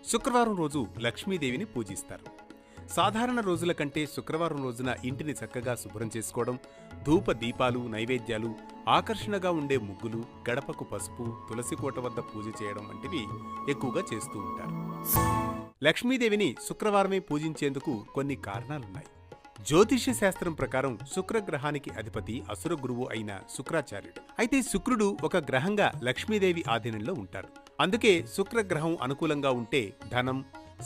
శుక్రవారం రోజు లక్ష్మీదేవిని పూజిస్తారు. సాధారణ రోజుల కంటే శుక్రవారం రోజున ఇంటిని చక్కగా శుభ్రం చేసుకోవడం, ధూప దీపాలు, నైవేద్యాలు, ఆకర్షణగా ఉండే ముగ్గులు, గడపకు పసుపు, తులసి కోట వద్ద పూజ చేయడం వంటివి ఎక్కువగా చేస్తూ ఉంటారు. లక్ష్మీదేవిని శుక్రవారమే పూజించేందుకు కొన్ని కారణాలున్నాయి. జ్యోతిష్య శాస్త్రం ప్రకారం శుక్రగ్రహానికి అధిపతి అసుర గురువు అయిన శుక్రాచార్యుడు. అయితే శుక్రుడు ఒక గ్రహంగా లక్ష్మీదేవి ఆధీనంలో ఉంటారు. అందుకే శుక్రగ్రహం అనుకూలంగా ఉంటే ధనం,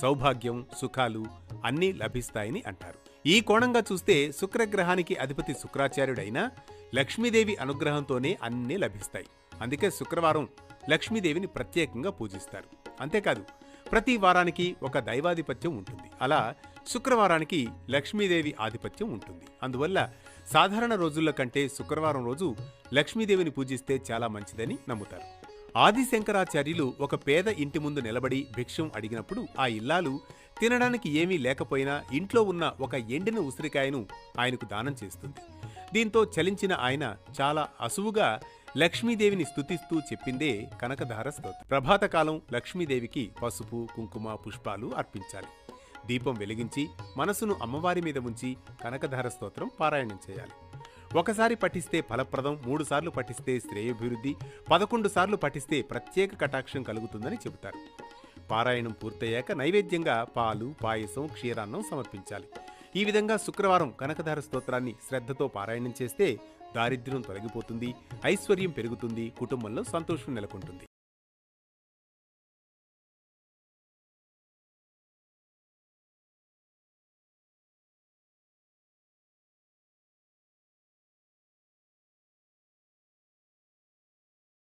సౌభాగ్యం, సుఖాలు అన్నీ లభిస్తాయని అంటారు. ఈ కోణంగా చూస్తే శుక్రగ్రహానికి అధిపతి శుక్రాచార్యుడైనా లక్ష్మీదేవి అనుగ్రహంతోనే అన్నీ లభిస్తాయి. అందుకే శుక్రవారం లక్ష్మీదేవిని ప్రత్యేకంగా పూజిస్తారు. అంతేకాదు, ప్రతి వారానికి ఒక దైవాధిపత్యం ఉంటుంది. అలా శుక్రవారానికి లక్ష్మీదేవి ఆధిపత్యం ఉంటుంది. అందువల్ల సాధారణ రోజుల కంటే శుక్రవారం రోజు లక్ష్మీదేవిని పూజిస్తే చాలా మంచిదని నమ్ముతారు. ఆది శంకరాచార్యులు ఒక పేద ఇంటి ముందు నిలబడి భిక్షం అడిగినప్పుడు ఆ ఇల్లాలు తినడానికి ఏమీ లేకపోయినా ఇంట్లో ఉన్న ఒక ఎండిన ఉసిరికాయను ఆయనకు దానం చేస్తుంది. దీంతో చలించిన ఆయన చాలా అసువుగా లక్ష్మీదేవిని స్తుతిస్తూ చెప్పిందే కనకధార స్తోత్రం. ప్రభాతకాలం లక్ష్మీదేవికి పసుపు, కుంకుమ, పుష్పాలు అర్పించాలి. దీపం వెలిగించి మనసును అమ్మవారి మీద ఉంచి కనకధార స్తోత్రం పారాయణం చేయాలి. ఒకసారి పఠిస్తే ఫలప్రదం, 3 సార్లు పఠిస్తే శ్రేయోభివృద్ధి, 11 సార్లు పఠిస్తే ప్రత్యేక కటాక్షం కలుగుతుందని చెబుతారు. పారాయణం పూర్తయ్యాక నైవేద్యంగా పాలు, పాయసం, క్షీరాన్నం సమర్పించాలి. ఈ విధంగా శుక్రవారం కనకధార స్తోత్రాన్ని శ్రద్ధతో పారాయణం చేస్తే దారిద్ర్యం తొలగిపోతుంది, ఐశ్వర్యం పెరుగుతుంది, కుటుంబంలో సంతోషం నెలకొంటుంది.